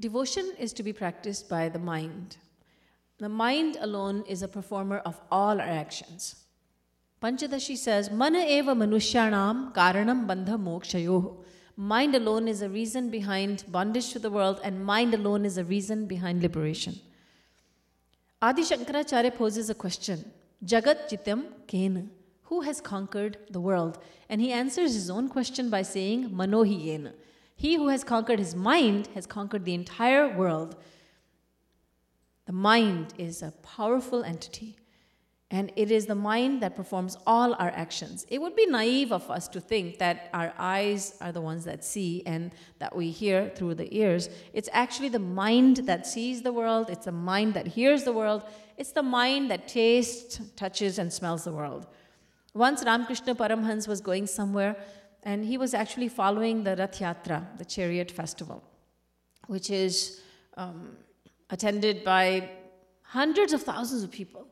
Devotion is to be practiced by the mind. The mind alone is a performer of all our actions. Panchadashi says, Mana eva manushyanam karanam bandha mokshayoh. Mind alone is a reason behind bondage to the world, and mind alone is a reason behind liberation. Adi Shankaracharya poses a question, Jagat jitam kena? Who has conquered the world? And he answers his own question by saying, Manohi yena. He who has conquered his mind has conquered the entire world. The mind is a powerful entity, and it is the mind that performs all our actions. It would be naive of us to think that our eyes are the ones that see and that we hear through the ears. It's actually the mind that sees the world. It's the mind that hears the world. It's the mind that tastes, touches, and smells the world. Once Ramakrishna Paramhans was going somewhere, and he was actually following the Rath Yatra, the chariot festival, which is attended by hundreds of thousands of people.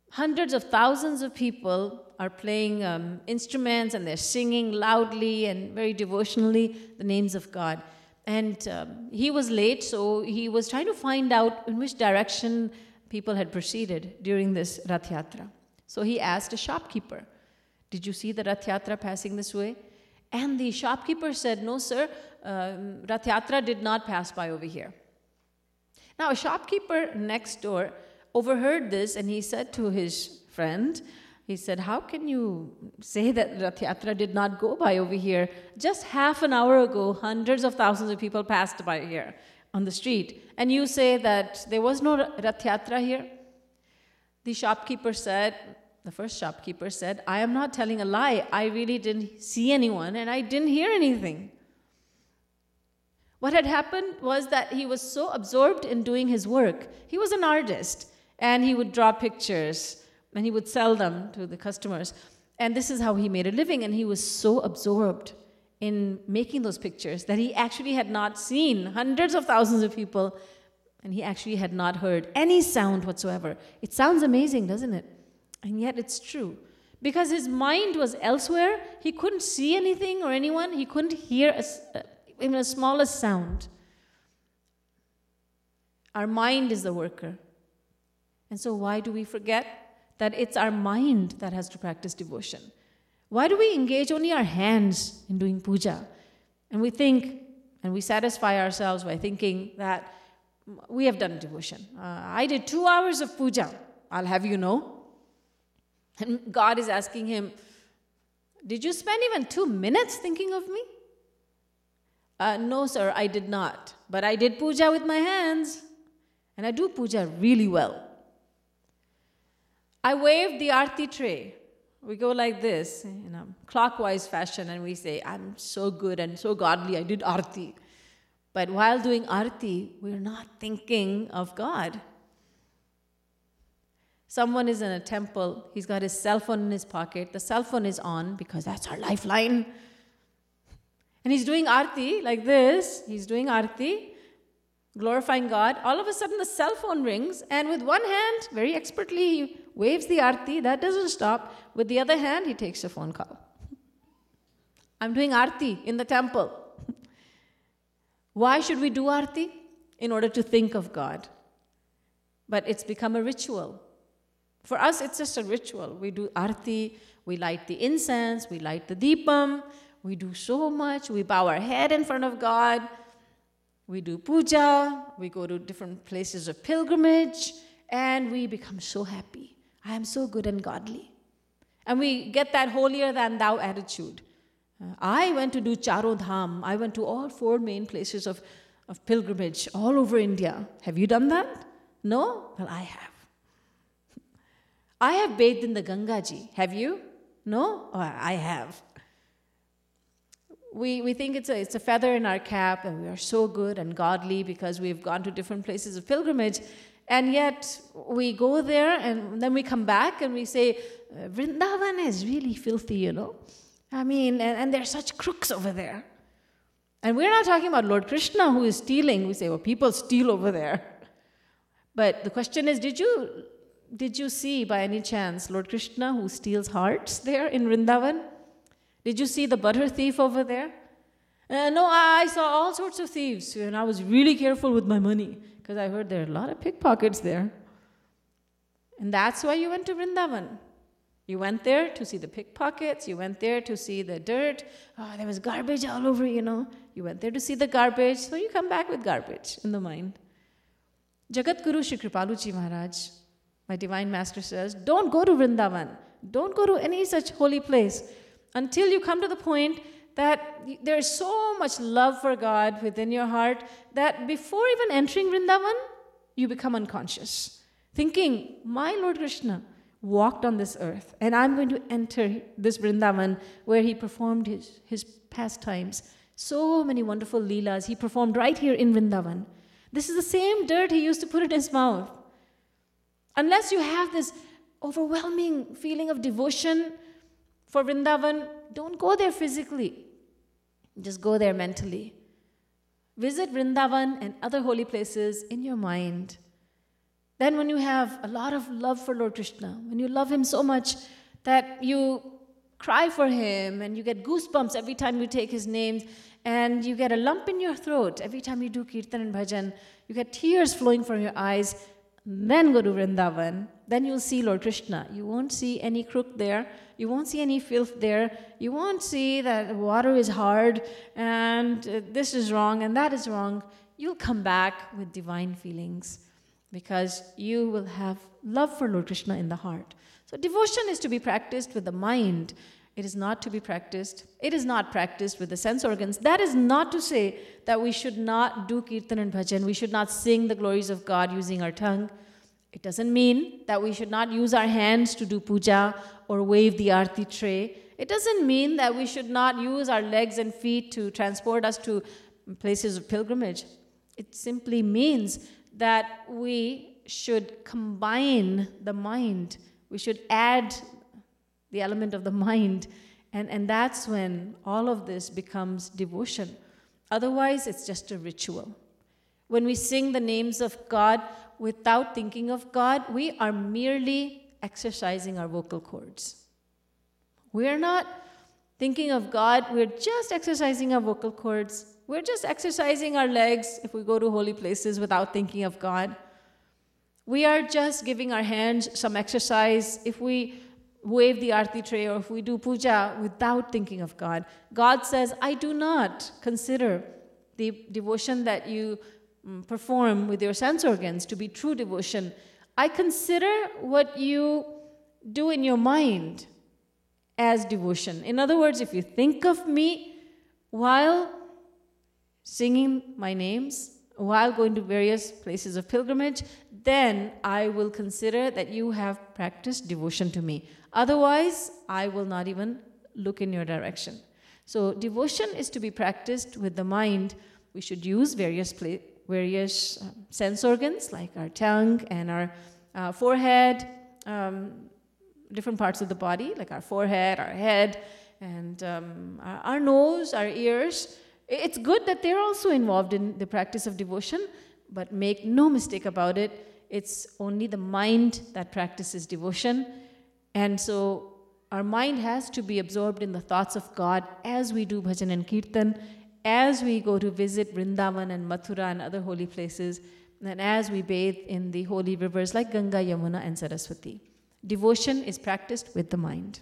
Hundreds of thousands of people are playing instruments, and they're singing loudly and very devotionally the names of God. And he was late, so he was trying to find out in which direction people had proceeded during this Rath Yatra. So he asked a shopkeeper, did you see the Rath Yatra passing this way? And the shopkeeper said, no sir, Rath Yatra did not pass by over here. Now a shopkeeper next door overheard this, and he said to his friend, he said, how can you say that Rath Yatra did not go by over here? Just half an hour ago, hundreds of thousands of people passed by here on the street, and you say that there was no Rath Yatra here? The shopkeeper said, the first shopkeeper said, I am not telling a lie. I really didn't see anyone, and I didn't hear anything. What had happened was that he was so absorbed in doing his work. He was an artist, and he would draw pictures, and he would sell them to the customers. And this is how he made a living, and he was so absorbed in making those pictures that he actually had not seen hundreds of thousands of people, and he actually had not heard any sound whatsoever. It sounds amazing, doesn't it? And yet it's true. Because his mind was elsewhere, he couldn't see anything or anyone, he couldn't hear even the smallest sound. Our mind is the worker. And so why do we forget that it's our mind that has to practice devotion? Why do we engage only our hands in doing puja? And we think, and we satisfy ourselves by thinking that we have done devotion. I did 2 hours of puja, I'll have you know. And God is asking him, did you spend even 2 minutes thinking of me? No, sir, I did not. But I did puja with my hands. And I do puja really well. I waved the arti tray. We go like this, in a clockwise fashion, and we say, I'm so good and so godly, I did arti. But while doing arti, we're not thinking of God. Someone is in a temple, he's got his cell phone in his pocket, the cell phone is on because that's our lifeline. And he's doing arti like this, he's doing arti, glorifying God. All of a sudden the cell phone rings, and with one hand, very expertly, he waves the arti, that doesn't stop. With the other hand, he takes a phone call. I'm doing arti in the temple. Why should we do arti? In order to think of God. But it's become a ritual. For us, it's just a ritual. We do arti, we light the incense, we light the deepam, we do so much, we bow our head in front of God, we do puja, we go to different places of pilgrimage, and we become so happy. I am so good and godly. And we get that holier than thou attitude. I went to do Charo Dham. I went to all 4 main places of pilgrimage all over India. Have you done that? No? Well, I have. I have bathed in the Ganga Ji. Have you? No? Oh, I have. We think it's a feather in our cap, and we are so good and godly because we've gone to different places of pilgrimage. And yet we go there, and then we come back and we say, Vrindavan is really filthy, you know. I mean, and there are such crooks over there. And we're not talking about Lord Krishna who is stealing. We say, well, people steal over there. But the question is, did you see by any chance Lord Krishna who steals hearts there in Vrindavan? Did you see the butter thief over there? No, I saw all sorts of thieves, and I was really careful with my money because I heard there are a lot of pickpockets there. And that's why you went to Vrindavan. You went there to see the pickpockets. You went there to see the dirt. Oh, there was garbage all over, You went there to see the garbage, so you come back with garbage in the mind. Jagadguru Shree Kripalu Ji Maharaj, my divine master, says, don't go to Vrindavan. Don't go to any such holy place until you come to the point that there is so much love for God within your heart that before even entering Vrindavan, you become unconscious, thinking, my Lord Krishna walked on this earth, and I'm going to enter this Vrindavan where he performed his pastimes. So many wonderful leelas he performed right here in Vrindavan. This is the same dirt he used to put in his mouth. Unless you have this overwhelming feeling of devotion for Vrindavan, don't go there physically. Just go there mentally. Visit Vrindavan and other holy places in your mind. Then when you have a lot of love for Lord Krishna, when you love him so much that you cry for him and you get goosebumps every time you take his names, and you get a lump in your throat every time you do kirtan and bhajan, you get tears flowing from your eyes, then go to Vrindavan, then you'll see Lord Krishna. You won't see any crook there. You won't see any filth there. You won't see that water is hard and this is wrong and that is wrong. You'll come back with divine feelings because you will have love for Lord Krishna in the heart. So devotion is to be practiced with the mind. It is not to be practiced. It is not practiced with the sense organs. That is not to say that we should not do kirtan and bhajan. We should not sing the glories of God using our tongue. It doesn't mean that we should not use our hands to do puja or wave the arti tray. It doesn't mean that we should not use our legs and feet to transport us to places of pilgrimage. It simply means that we should combine the mind. We should add the element of the mind. And that's when all of this becomes devotion. Otherwise, it's just a ritual. When we sing the names of God without thinking of God, we are merely exercising our vocal cords. We are not thinking of God, we're just exercising our vocal cords. We're just exercising our legs if we go to holy places without thinking of God. We are just giving our hands some exercise if we wave the arti tray or if we do puja without thinking of God. God says, I do not consider the devotion that you perform with your sense organs to be true devotion. I consider what you do in your mind as devotion. In other words, if you think of me while singing my names, while going to various places of pilgrimage, then I will consider that you have practiced devotion to me. Otherwise, I will not even look in your direction. So devotion is to be practiced with the mind. We should use various sense organs like our tongue and our forehead, different parts of the body like our forehead, our head, and our nose, our ears. It's good that they're also involved in the practice of devotion, but make no mistake about it, it's only the mind that practices devotion. And so our mind has to be absorbed in the thoughts of God as we do bhajan and kirtan, as we go to visit Vrindavan and Mathura and other holy places, and as we bathe in the holy rivers like Ganga, Yamuna and Saraswati. Devotion is practiced with the mind.